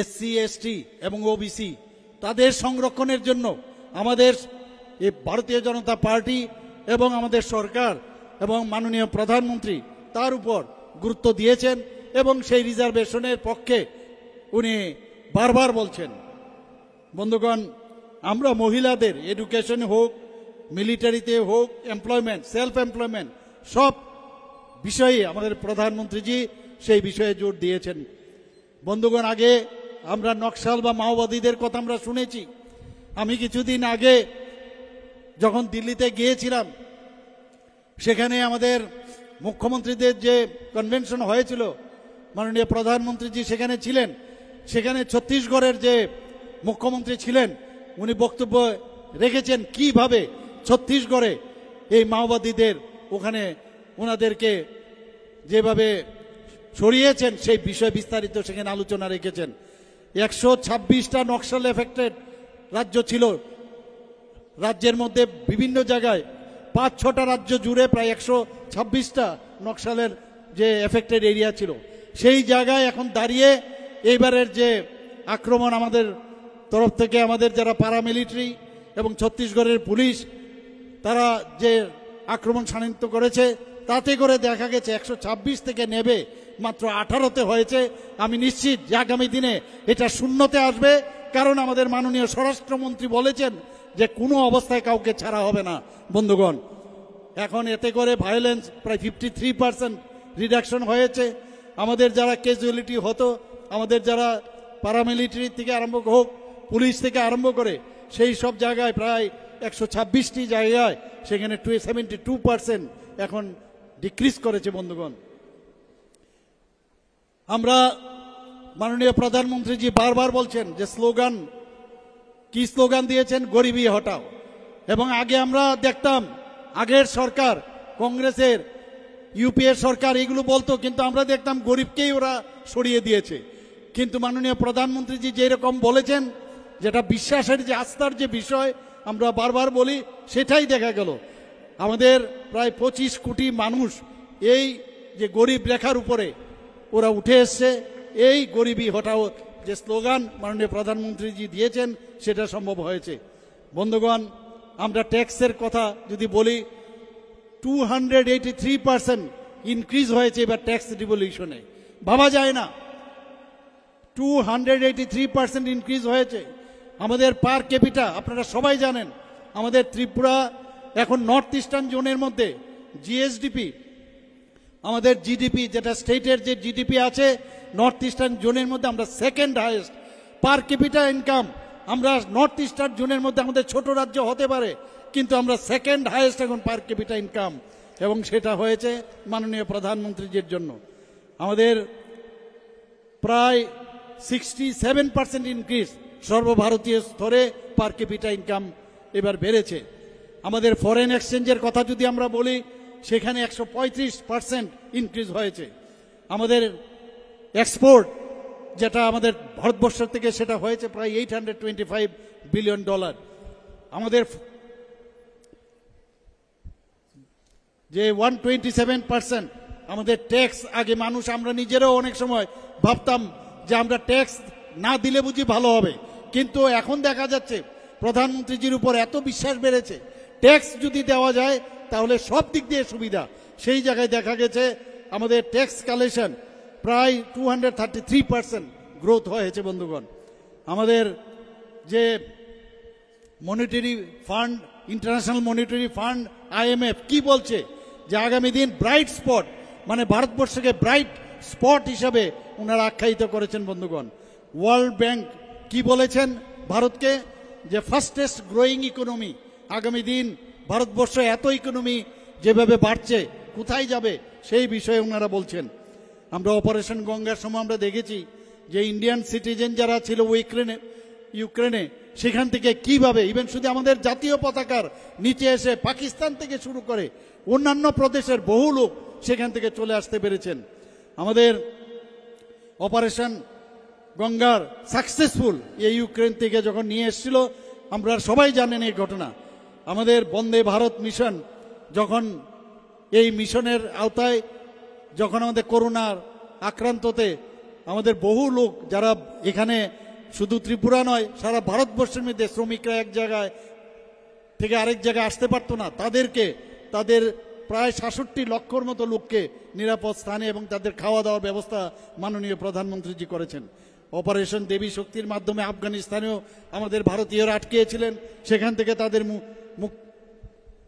এসসি এসটি এবং ওবিসি তাদের সংরক্ষণের জন্য আমাদের এই ভারতীয় জনতা পার্টি এবং আমাদের সরকার এবং মাননীয় প্রধানমন্ত্রী তার উপর গুরুত্ব দিয়েছেন এবং সেই রিজার্ভেশনের পক্ষে উনি বারবার বলছেন। বন্ধুগণ, আমরা মহিলাদের এডুকেশন হোক, মিলিটারিতে হোক, এমপ্লয়মেন্ট, সেলফ এমপ্লয়মেন্ট, সব বিষয়ে আমাদের প্রধানমন্ত্রীজি সেই বিষয়ে জোর দিয়েছেন। বন্ধুগণ, আগে আমরা নকশাল বা মাওবাদীদের কথা আমরা শুনেছি। আমি কিছুদিন আগে যখন দিল্লিতে গিয়েছিলাম, সেখানে আমাদের মুখ্যমন্ত্রীদের যে কনভেনশন হয়েছিল, মাননীয় প্রধানমন্ত্রীজি সেখানে ছিলেন। সেখানে ছত্তিশগড়ের যে মুখ্যমন্ত্রী ছিলেন, উনি বক্তব্য রেখেছেন কিভাবে ছত্তিশগড়ে এই মাওবাদীদের ওখানে ওনাদেরকে যেভাবে সরিয়েছেন সেই বিষয়ে বিস্তারিত সেখানে আলোচনা রেখেছেন। 126টা নকশাল এফেক্টেড রাজ্য ছিল। রাজ্যের মধ্যে বিভিন্ন জায়গায় 5-6টা রাজ্য জুড়ে প্রায় 126টা নকশালের যে এফেক্টেড এরিয়া ছিল। সেই জায়গায় এখন দাঁড়িয়ে এইবারের যে আক্রমণ আমাদের তরফ থেকে, আমাদের যারা প্যারামিলিটারি এবং ছত্তিশগড়ের পুলিশ তারা যে আক্রমণ শাণিত করেছে, তাতে করে দেখা গেছে 126 থেকে নেবে মাত্র 18তে হয়েছে। আমি নিশ্চিত যে আগামী দিনে এটা শূন্যতে আসবে, কারণ আমাদের মাননীয় স্বরাষ্ট্রমন্ত্রী বলেছেন যে কোনো অবস্থায় কাউকে ছাড়া হবে না। বন্ধুগণ, এখন এতে করে ভায়োলেন্স প্রায় 53% রিডাকশন হয়েছে। আমাদের যারা ক্যাজুয়ালিটি হতো, আমাদের যারা প্যারামিলিটারি থেকে আরম্ভ হোক, পুলিশ থেকে আরম্ভ করে, সেই সব জায়গায় প্রায় 126টি জায়গায় সেখানে 72% এখন ডিক্রিজ করেছে। বন্ধুগণ, আমরা মাননীয় প্রধানমন্ত্রীজি বারবার বলছেন যে স্লোগান, কি স্লোগান দিয়েছেন? গরিবি হটাও। এবং আগে আমরা দেখতাম আগের সরকার, কংগ্রেসের, ইউপিএ সরকার এগুলো বলতো, কিন্তু আমরা দেখতাম গরিবকেই ওরা সরিয়ে দিয়েছে। কিন্তু মাননীয় প্রধানমন্ত্রীজি যেরকম বলেছেন, যেটা বিশ্বাসের যে আস্থার যে বিষয় আমরা বারবার বলি, সেটাই দেখা গেল। আমাদের প্রায় 25 কোটি মানুষ এই যে গরিব রেখার উপরে ওরা উঠে এসছে। এই গরিবি হটাও যে স্লোগান মাননীয় প্রধানমন্ত্রীজি দিয়েছেন, সেটা সম্ভব হয়েছে। বন্ধুগণ, আমরা ট্যাক্সের কথা যদি বলি, 283% ইনক্রিজ হয়েছে এবার ট্যাক্স ডিভলিউশনে। ভাবা যায় না, 283% ইনক্রিজ হয়েছে। আমাদের পার ক্যাপিটা আপনারা সবাই জানেন, আমাদের ত্রিপুরা এখন নর্থ ইস্টার্ন জোনের মধ্যে জিএসডিপি, আমাদের জিডিপি যেটা স্টেটের যে জিডিপি আছে নর্থ ইস্টার্ন জোনের মধ্যে আমরা সেকেন্ড হাইয়েস্ট পার ক্যাপিটা ইনকাম। আমরা নর্থ ইস্টার্ন জোনের মধ্যে আমাদের ছোট রাজ্য হতে পারে, কিন্তু আমরা সেকেন্ড হাইয়েস্ট এখন পার ক্যাপিটা ইনকাম, এবং সেটা হয়েছে মাননীয় প্রধানমন্ত্রীজির জন্য। আমাদের প্রায় 67% ইনক্রিজ সর্বভারতীয় স্তরে পার ক্যাপিটা ইনকাম এবার বেড়েছে। আমাদের ফরেন এক্সচেঞ্জের কথা যদি আমরা বলি, সেখানে 135% ইনক্রিজ হয়েছে। আমাদের এক্সপোর্ট যেটা আমাদের ভারতবর্ষ থেকে, সেটা হয়েছে প্রায় $825 বিলিয়ন। আমাদের যে 127% আমাদের ট্যাক্স, আগে মানুষ, আমরা নিজেরাও অনেক সময় ভাবতাম যে আমরা ট্যাক্স না দিলে বুঝি ভালো হবে, কিন্তু এখন দেখা যাচ্ছে প্রধানমন্ত্রীজির উপর এত বিশ্বাস বেড়েছে, ট্যাক্স যদি দেওয়া যায় তাহলে সব দিক দিয়ে সুবিধা। সেই জায়গায় দেখা গেছে আমাদের ট্যাক্স কালেকশন প্রায় 233% গ্রোথ হয়েছে। বন্ধুগণ, আমাদের যে monetary fund, international monetary fund IMF কি বলছে যে আগামী দিন ব্রাইট স্পট, মানে ভারতবর্ষকে ব্রাইট স্পট হিসাবে ওনারা আখ্যায়িত করেছেন। বন্ধুগণ, ওয়ার্ল্ড ব্যাংক কি বলেছেন ভারতকে? যে ফাস্টেস্ট গ্রোয়িং ইকোনমি। আগামী দিন ভারতবর্ষ এত ইকোনমি যেভাবে বাড়ছে, কোথায় যাবে সেই বিষয়ে ওনারা বলছেন। আমরা অপারেশন গঙ্গার সময় আমরা দেখেছি যে ইন্ডিয়ান সিটিজেন যারা ছিল ইউক্রেনে, সেখান থেকে কিভাবে ইভেন শুধু আমাদের জাতীয় পতাকার নিচে এসে পাকিস্তান থেকে শুরু করে অন্যান্য প্রদেশের বহু লোক সেখান থেকে চলে আসতে পেরেছেন। আমাদের অপারেশন গঙ্গার সাকসেসফুল এই ইউক্রেন থেকে যখন নিয়ে এসেছিল, আমরা সবাই জানেন এই ঘটনা। আমাদের বন্দে ভারত মিশন, যখন এই মিশনের আওতায় যখন আমাদের করোনার আক্রান্ততে আমাদের বহু লোক যারা এখানে শুধু ত্রিপুরা নয় সারা ভারতবর্ষের মধ্যে শ্রমিকরা এক জায়গায় থেকে আরেক জায়গায় আসতে পারতো না, তাদেরকে তাদের প্রায় 66 লক্ষর মতো লোককে নিরাপদ স্থানে এবং তাদের খাওয়া দাওয়ার ব্যবস্থা মাননীয় প্রধানমন্ত্রীজি করেছেন। অপারেশন দেবী শক্তির মাধ্যমে আফগানিস্তানেও আমাদের ভারতীয়রা আটকেছিলেন, সেখান থেকে তাদের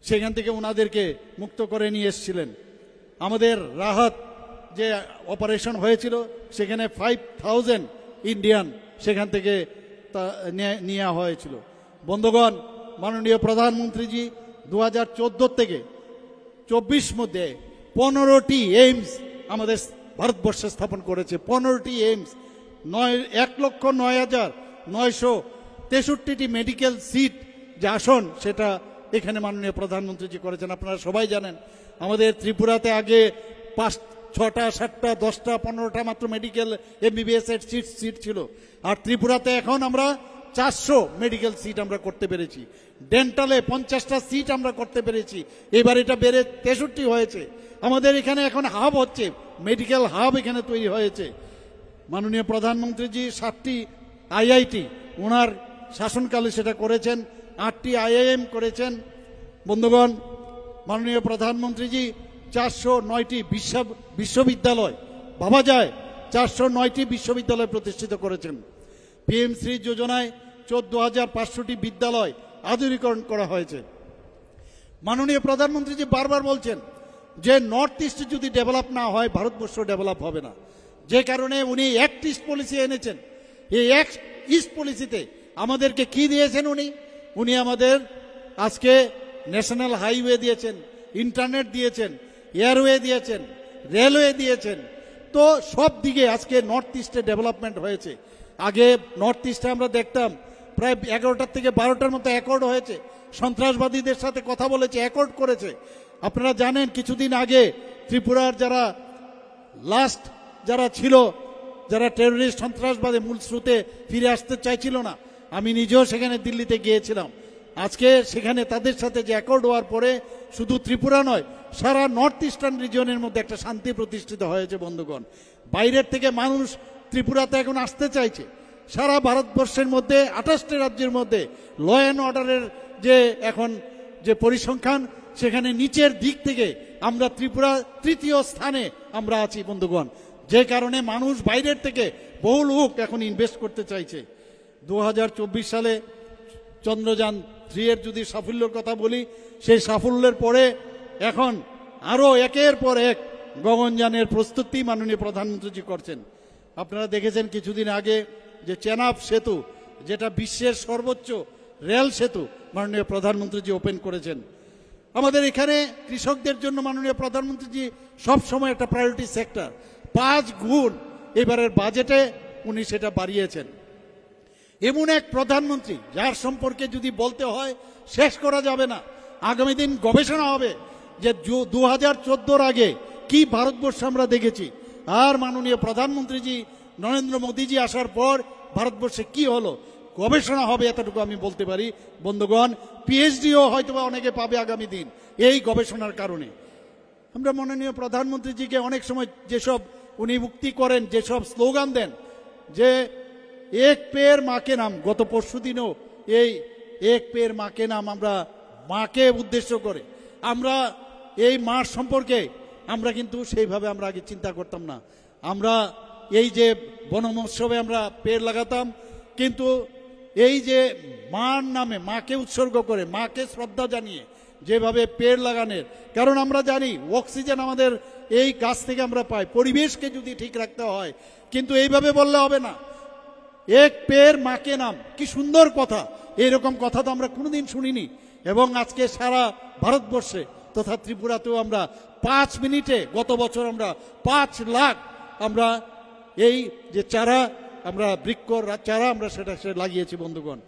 সেখান থেকে ওনাদেরকে মুক্ত করে নিয়ে এসেছিলেন। আমাদের রাহাত যে অপারেশন হয়েছিল সেখানে 5000 ইন্ডিয়ান সেখান থেকে নেওয়া হয়েছিল। বন্ধুগণ, মাননীয় প্রধানমন্ত্রীজি 2014 থেকে 24 মধ্যে 15টি এইমস আমাদের ভারতবর্ষে স্থাপন করেছে। 15টি এইমস, 1,09,963টি মেডিকেল সিট যে আসন সেটা এখানে মাননীয় প্রধানমন্ত্রীজি করেছেন। আপনারা সবাই জানেন আমাদের ত্রিপুরাতে আগে 5, 6টা, 7টা, 10টা, 15টা মাত্র মেডিকেল MBBS এর সিট ছিল। আর ত্রিপুরাতে এখন আমরা 400 মেডিকেল সিট আমরা করতে পেরেছি। ডেন্টালে 50টা সিট আমরা করতে পেরেছি। এবার এটা বেড়ে 63 হয়েছে। আমাদের এখানে এখন হাব হচ্ছে, মেডিকেল হাব এখানে তৈরি হয়েছে। মাননীয় প্রধানমন্ত্রীজি 7টি IIT ওনার শাসনকালে সেটা করেছেন, 8টি IIM করেছেন। বন্ধুগণ, মাননীয় প্রধানমন্ত্রীজি 409টি বিশ্ববিদ্যালয়, ভাবা যায় 409টি বিশ্ববিদ্যালয় প্রতিষ্ঠিত করেছেন। PM শ্রী যোজনায় 14,500টি বিদ্যালয় আধুনিকরণ করা হয়েছে। মাননীয় প্রধানমন্ত্রীজি বারবার বলছেন যে নর্থ ইস্ট যদি ডেভেলপ না হয় ভারতবর্ষ ডেভেলপ হবে না, যে কারণে উনি অ্যাক্ট ইস্ট পলিসি এনেছেন। এই অ্যাক্ট ইস্ট পলিসিতে আমাদেরকে কি দিয়েছেন উনি আমাদের আজকে ন্যাশনাল হাইওয়ে দিয়েছেন, ইন্টারনেট দিয়েছেন, এয়ারওয়ে দিয়েছেন, রেলওয়ে দিয়েছেন। তো সব দিকে আজকে নর্থ ইস্টে ডেভেলপমেন্ট হয়েছে। আগে নর্থ ইস্টে আমরা দেখতাম প্রায় 11টার থেকে 12টার মতো অ্যাকর্ড হয়েছে, সন্ত্রাসবাদীদের সাথে কথা বলেছে, অ্যাকর্ড করেছে। আপনারা জানেন কিছুদিন আগে ত্রিপুরার যারা লাস্ট যারা ছিল, যারা টেররিস্ট সন্ত্রাসবাদে মূল স্রোতে ফিরে আসতে চাইছিল না, আমি নিজেও সেখানে দিল্লিতে গিয়েছিলাম। আজকে সেখানে তাদের সাথে যে অ্যাকর্ড হওয়ার পরে শুধু ত্রিপুরা নয়, সারা নর্থ ইস্টার্ন রিজিয়নের মধ্যে একটা শান্তি প্রতিষ্ঠিত হয়েছে। বন্ধুগণ, বাইরের থেকে মানুষ ত্রিপুরাতে এখন আসতে চাইছে। সারা ভারতবর্ষের মধ্যে 28টি রাজ্যের মধ্যে ল অ্যান্ড অর্ডারের যে এখন যে পরিসংখ্যান, সেখানে নিচের দিক থেকে আমরা ত্রিপুরা 3য় স্থানে আমরা আছি। বন্ধুগণ, যে কারণে মানুষ বাইরের থেকে বহু লোক এখন ইনভেস্ট করতে চাইছে। 2024 সালে চন্দ্রযান 3 এর যদি সাফল্যের কথা বলি, সেই সাফল্যের পরে এখন আরও একের পর এক গগনযানের প্রস্তুতি মাননীয় প্রধানমন্ত্রীজি করছেন। আপনারা দেখেছেন কিছুদিন আগে যে চেনাব সেতু, যেটা বিশ্বের সর্বোচ্চ রেল সেতু, মাননীয় প্রধানমন্ত্রীজি ওপেন করেছেন। আমাদের এখানে কৃষকদের জন্য মাননীয় প্রধানমন্ত্রীজি সবসময় একটা প্রায়োরিটি সেক্টর, 5 গুণ এবারের বাজেটে উনি সেটা বাড়িয়েছেন। এমন এক প্রধানমন্ত্রী যার সম্পর্কে যদি বলতে হয় শেষ করা যাবে না। আগামী দিন গবেষণা হবে যে 2014 আগে কি ভারতবর্ষ আমরা দেখেছি, আর মাননীয় প্রধানমন্ত্রীজি নরেন্দ্র মোদীজি আসার পর ভারতবর্ষে কি হলো, গবেষণা হবে, এতটুকু আমি বলতে পারি। বন্ধুগণ, PhDও হয়তোবা অনেকে পাবে আগামী দিন এই গবেষণার কারণে। আমরা মাননীয় প্রধানমন্ত্রীজিকে অনেক সময় যেসব উনি উক্তি করেন, যেসব স্লোগান দেন, যে এক পের মাকে নাম, গত পরশুদিনও এই এক পের মাকে নাম আমরা মাকে উদ্দেশ্য করে আমরা এই মার সম্পর্কে আমরা কিন্তু সেইভাবে আমরা আগে চিন্তা করতাম না। আমরা এই যে বন মহোৎসবে আমরা পেড় লাগাতাম, কিন্তু এই যে মার নামে, মাকে উৎসর্গ করে, মাকে শ্রদ্ধা জানিয়ে যেভাবে পেড় লাগানোর, কারণ আমরা জানি অক্সিজেন আমাদের এই গাছ থেকে আমরা পাই, পরিবেশকে যদি ঠিক রাখতে হয়, কিন্তু এইভাবে বললে হবে না। এক পেড় মাকে নাম, কি সুন্দর কথা, এইরকম কথা তো আমরা কোনোদিন শুনিনি। এবং আজকে সারা ভারতবর্ষে তথা ত্রিপুরাতেও আমরা 5 মিনিটে, গত বছর আমরা 5 লাখ আমরা এই যে চারা, আমরা বৃক্ষ চারা আমরা সেটা লাগিয়েছি। বন্ধুগণ,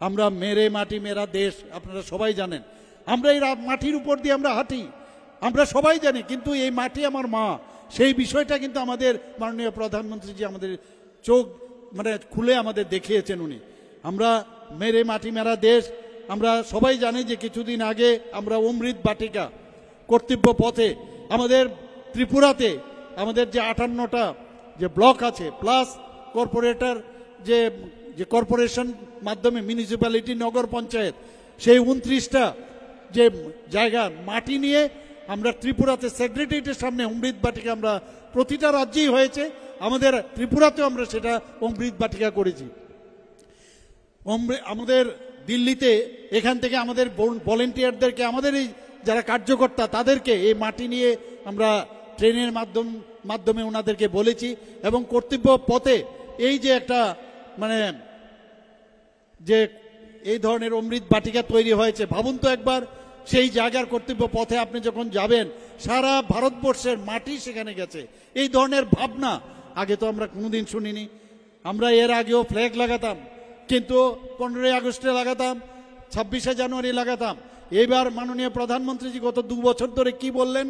আমরা মেরে মাটি মেরা দেশ, আপনারা সবাই জানেন। আমরা এই মাটির উপর দিয়ে আমরা হাঁটি, আমরা সবাই জানি, কিন্তু এই মাটি আমার মা, সেই বিষয়টা কিন্তু আমাদের মাননীয় প্রধানমন্ত্রীজি আমাদের চোখ খুলে আমাদের দেখিয়েছেন উনি। আমরা মেরে মাটি মেরা দেশ, আমরা সবাই জানি যে কিছুদিন আগে আমরা অমৃত বাটিকা কর্তব্য পথে আমাদের ত্রিপুরাতে আমাদের যে 58টা যে ব্লক আছে, প্লাস কর্পোরেটর যে কর্পোরেশন মাধ্যমে মিউনিসিপ্যালিটি, নগর পঞ্চায়েত, সেই 29টা যে জায়গা মাটি নিয়ে আমরা ত্রিপুরাতে সেক্রেটারিয়েটের সামনে অমৃত বাটিকা আমরা প্রতিটা রাজ্যেই হয়েছে, আমাদের ত্রিপুরাতেও আমরা সেটা অমৃত বাটিকা করেছি। আমাদের দিল্লিতে এখান থেকে আমাদের ভলেন্টিয়ারদেরকে, আমাদের এই যারা কার্যকর্তা, তাদেরকে এই মাটি নিয়ে আমরা ট্রেনের মাধ্যমে ওনাদেরকে বলেছি, এবং কর্তব্য পথে এই যে একটা মানে যে এই ধরনের অমৃত বাটিকা তৈরি হয়েছে, ভাবুন তো একবার, সেই জায়গার কর্তব্য পথে আপনি যখন যাবেন, সারা ভারতবর্ষের মাটি সেখানে গেছে। এই ধরনের ভাবনা আগে তো আমরা কোনোদিন শুনিনি। আমরা এর আগেও ফ্ল্যাগ লাগাতাম, কিন্তু 15ই আগস্টে লাগাতাম, 26শে জানুয়ারি লাগাতাম। এবার মাননীয় প্রধানমন্ত্রীজি গত 2 বছর ধরে কি বললেন,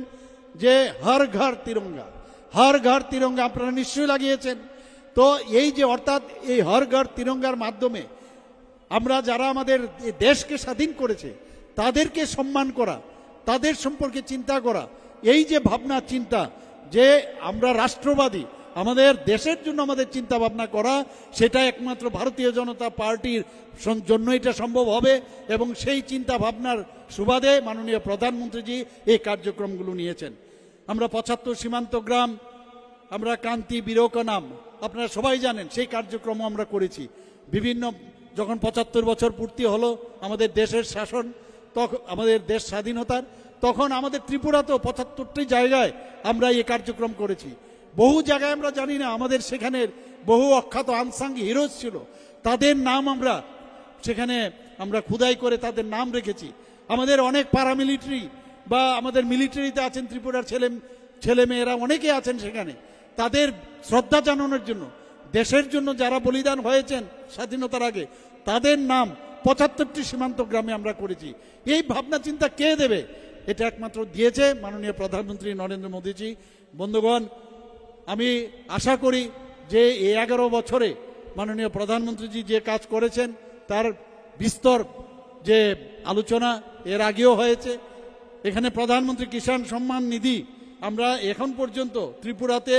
যে হর ঘর তিরঙ্গা, হর ঘর তিরঙ্গা আপনারা নিশ্চয়ই লাগিয়েছেন। তো এই যে অর্থাৎ এই হর ঘর তিরঙ্গার মাধ্যমে আমরা যারা আমাদের দেশকে স্বাধীন করেছে তাদেরকে সম্মান করা, তাদের সম্পর্কে চিন্তা করা, এই যে ভাবনা চিন্তা যে আমরা রাষ্ট্রবাদী, আমাদের দেশের জন্য আমাদের চিন্তা ভাবনা করা, সেটা একমাত্র ভারতীয় জনতা পার্টির জন্য এটা সম্ভব হবে। এবং সেই চিন্তা ভাবনার সুবাদে মাননীয় প্রধানমন্ত্রীজি এই কার্যক্রমগুলো নিয়েছেন। আমরা 75 সীমান্ত গ্রাম, আমরা ক্রান্তি বীরকা নাম আপনারা সবাই জানেন, সেই কার্যক্রম আমরা করেছি। বিভিন্ন যখন 75 বছর পূর্তি হলো আমাদের দেশের শাসন, তখন আমাদের দেশ স্বাধীনতার, তখন আমাদের ত্রিপুরাতেও 75টি জায়গায় আমরা এই কার্যক্রম করেছি। বহু জায়গায় আমরা জানি না, আমাদের সেখানের বহু অখ্যাত আনসাং হিরোজ ছিল, তাদের নাম আমরা সেখানে আমরা খুদাই করে তাদের নাম রেখেছি। আমাদের অনেক প্যারামিলিটারি বা আমাদের মিলিটারিতে আছেন ত্রিপুরার ছেলেমেয়েরা অনেকে আছেন সেখানে, তাদের শ্রদ্ধা জানানোর জন্য, দেশের জন্য যারা বলিদান হয়েছেন স্বাধীনতার আগে, তাদের নাম 75টি সীমান্ত গ্রামে আমরা করেছি। এই ভাবনা চিন্তা কে দেবে? এটা একমাত্র দিয়েছে মাননীয় প্রধানমন্ত্রী নরেন্দ্র মোদীজি। বন্ধুগণ, আমি আশা করি যে এই 11 বছরে মাননীয় প্রধানমন্ত্রীজি যে কাজ করেছেন তার বিস্তর যে আলোচনা এর আগেও হয়েছে। এখানে প্রধানমন্ত্রী কিষাণ সম্মান নিধি আমরা এখন পর্যন্ত ত্রিপুরাতে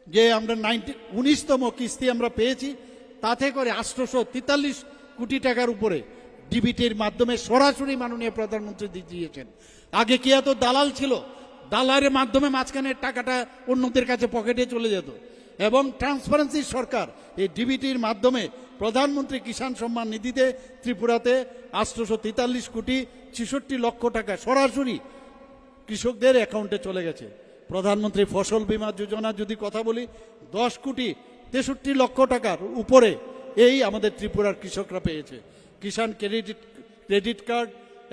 যে আমরা 19তম কিস্তি আমরা পেয়েছি, তাতে করে 843 কোটি টাকার উপরে ডিবিটির মাধ্যমে সরাসরি মাননীয় প্রধানমন্ত্রী দিয়েছেন। আগে কি এত দালাল ছিল? দালালের মাধ্যমে মাঝখানে টাকাটা অন্যদের কাছে পকেটে চলে যেত। এবং ট্রান্সপারেন্সি সরকার এই ডিবিটির মাধ্যমে প্রধানমন্ত্রী কিষাণ সম্মান নিধিতে ত্রিপুরাতে 843 কোটি 66 লক্ষ টাকা সরাসরি কৃষকদের অ্যাকাউন্টে চলে গেছে। প্রধানমন্ত্রী ফসল বীমা যোজনা যদি কথা বলি, 10 কোটি 63 লক্ষ টাকার উপরে এই আমাদের ত্রিপুরার কৃষকরা পেয়েছে। কিষাণ ক্রেডিট কার্ড,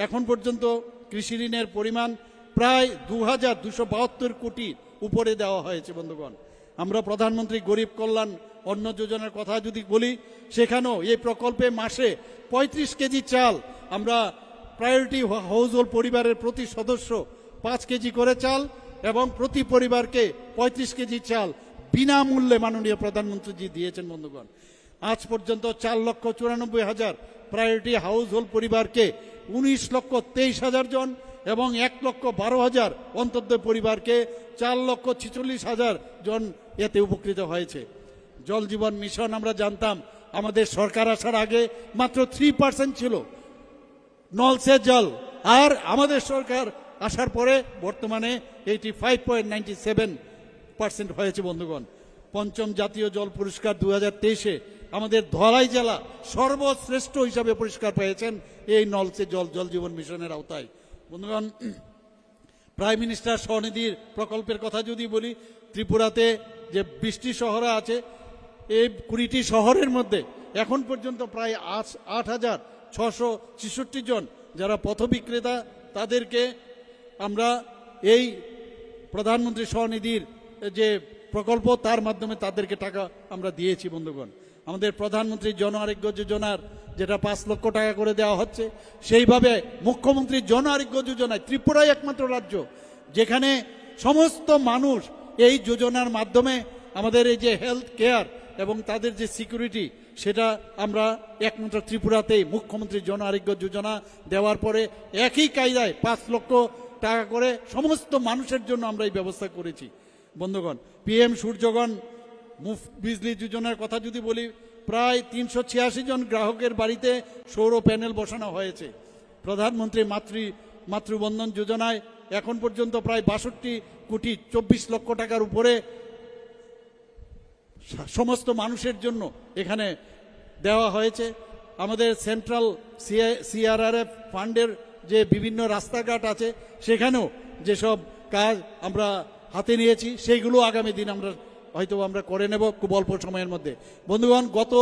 এখন পর্যন্ত কৃষি ঋণের পরিমাণ প্রায় 2272 কোটি উপরে দেওয়া হয়েছে। বন্ধুগণ, আমরা প্রধানমন্ত্রী গরিব কল্যাণ অন্ন যোজনার কথা যদি বলি, সেখানেও এই প্রকল্পে মাসে 35 কেজি চাল আমরা প্রায়োরিটি হাউস হোল্ড পরিবারের প্রতি সদস্য 5 কেজি করে চাল এবং প্রতি পরিবারকে 35 কেজি চাল বিনামূল্যে মাননীয় প্রধানমন্ত্রীজি দিয়েছেন। বন্ধুগণ, আজ পর্যন্ত 4,94,000 প্রায়োরিটি হাউস হোল্ড পরিবারকে 19,23,000 জন এবং 1,12,000 অন্তর্দয় পরিবারকে 4,46,000 জন এতে উপকৃত হয়েছে। জল জীবন মিশন আমরা জানতাম আমাদের সরকার আসার আগে মাত্র 3% ছিল নল সে জল, আর আমাদের সরকার আসার পরে বর্তমানে 85.97% হয়েছে। বন্ধুগণ, পঞ্চম জাতীয় জল পুরস্কার 2023-এ আমাদের ধলাই জেলা সর্বশ্রেষ্ঠ হিসাবে পুরস্কার পেয়েছেন এই নল সে জল জল জীবন মিশনের আওতায়। বন্ধুগণ, প্রাইম মিনিস্টার স্বনিধির প্রকল্পের কথা যদি বলি, ত্রিপুরাতে যে 20টি শহর আছে, এই 20টি শহরের মধ্যে এখন পর্যন্ত প্রায় 8,666 জন যারা পথ বিক্রেতা, তাদেরকে আমরা এই প্রধানমন্ত্রী স্বনিধির যে প্রকল্প তার মাধ্যমে তাদেরকে টাকা আমরা দিয়েছি। বন্ধুগণ, আমাদের প্রধানমন্ত্রী জন আরোগ্য যোজনার যেটা 5 লক্ষ টাকা করে দেওয়া হচ্ছে, সেইভাবে মুখ্যমন্ত্রী জন আরোগ্য যোজনায় ত্রিপুরাই একমাত্র রাজ্য যেখানে সমস্ত মানুষ এই যোজনার মাধ্যমে আমাদের এই যে হেলথ কেয়ার এবং তাদের যে সিকিউরিটি, সেটা আমরা একমাত্র ত্রিপুরাতেই মুখ্যমন্ত্রী জন আরোগ্য যোজনা দেওয়ার পরে একই কায়দায় 5 লক্ষ টাকা করে সমস্ত মানুষের জন্য আমরা এই ব্যবস্থা করেছি। বন্ধুগণ, PM সূর্যগণ মুফত বিজলি যোজনার কথা যদি বলি, প্রায় 386 জন গ্রাহকের বাড়িতে সৌর প্যানেল বসানো হয়েছে। প্রধানমন্ত্রী মাতৃবন্ধন যোজনায় এখন পর্যন্ত প্রায় 62 কোটি 24 লক্ষ টাকার উপরে সমস্ত মানুষের জন্য এখানে দেওয়া হয়েছে। আমাদের সেন্ট্রাল CRRF ফান্ডের যে বিভিন্ন রাস্তাঘাট আছে, সেখানেও যেসব কাজ আমরা হাতে নিয়েছি, সেইগুলো আগামী দিন হয়তো আমরা করে নেব খুব অল্প সময়ের মধ্যে। বন্ধুগণ, গত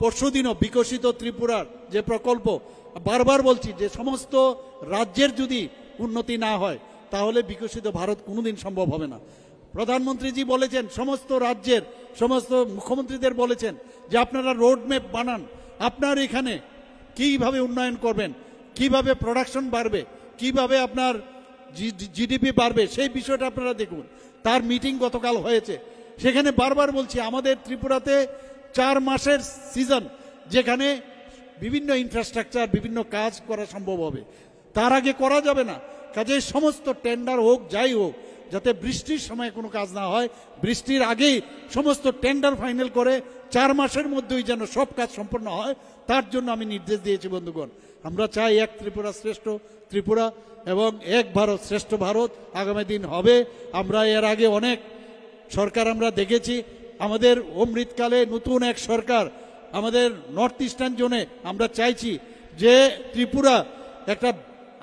পরশুদিনও বিকশিত ত্রিপুরার যে প্রকল্প, বারবার বলছি যে সমস্ত রাজ্যের যদি উন্নতি না হয় তাহলে বিকশিত ভারত কোনোদিন সম্ভব হবে না। প্রধানমন্ত্রীজি বলেছেন, সমস্ত রাজ্যের সমস্ত মুখ্যমন্ত্রীদের বলেছেন যে আপনারা রোড ম্যাপ বানান, আপনার এখানে কিভাবে উন্নয়ন করবেন, কিভাবে প্রোডাকশন বাড়বে, কিভাবে আপনার জিডিপি বাড়বে, সেই বিষয়টা আপনারা দেখুন। তার মিটিং গতকাল হয়েছে, সেখানে বারবার বলছি আমাদের ত্রিপুরাতে 4 মাসের সিজন, যেখানে বিভিন্ন ইনফ্রাস্ট্রাকচার বিভিন্ন কাজ করা সম্ভব হবে, তার আগে করা যাবে না। কাজে সমস্ত টেন্ডার হোক যাই হোক, যাতে বৃষ্টির সময় কোনো কাজ না হয়, বৃষ্টির আগেই সমস্ত টেন্ডার ফাইনাল করে 4 মাসের মধ্যেই যেন সব কাজ সম্পন্ন হয়, তার জন্য আমি নির্দেশ দিয়েছি। বন্ধুগণ, আমরা চাই এক ত্রিপুরা শ্রেষ্ঠ ত্রিপুরা এবং এক ভারত শ্রেষ্ঠ ভারত আগামী দিন হবে। আমরা এর আগে অনেক সরকার আমরা দেখেছি, আমাদের অমৃতকালে নতুন এক সরকার আমাদের নর্থ ইস্টার্ন জোনে আমরা চাইছি যে ত্রিপুরা একটা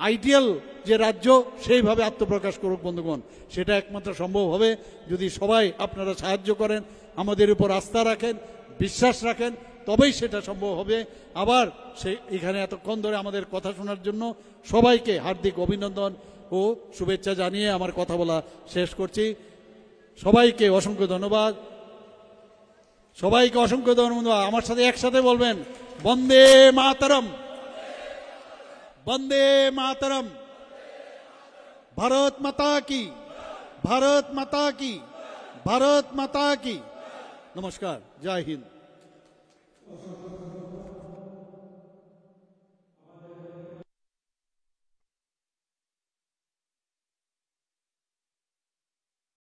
আইডিয়াল যে রাজ্য সেইভাবে আত্মপ্রকাশ করুক। বন্ধুগণ, সেটা একমাত্র সম্ভব হবে যদি সবাই আপনারা সাহায্য করেন, আমাদের উপর আস্থা রাখেন, বিশ্বাস রাখেন, তবেই সেটা সম্ভব হবে। আবার এখানে এতক্ষণ ধরে আমাদের কথা শোনার জন্য সবাইকে হার্দিক অভিনন্দন ও শুভেচ্ছা জানিয়ে আমার কথা বলা শেষ করছি। সবাইকে অসংখ্য ধন্যবাদ, সবাইকে অসংখ্য ধন্যবাদ। আমার সাথে একসাথে বলবেন, বন্দে মাতরম, বন্দে মাতরম, ভারত মাতা কি, ভারত মাতা কি, ভারত মাতা কি। নমস্কার, জয় হিন্দ।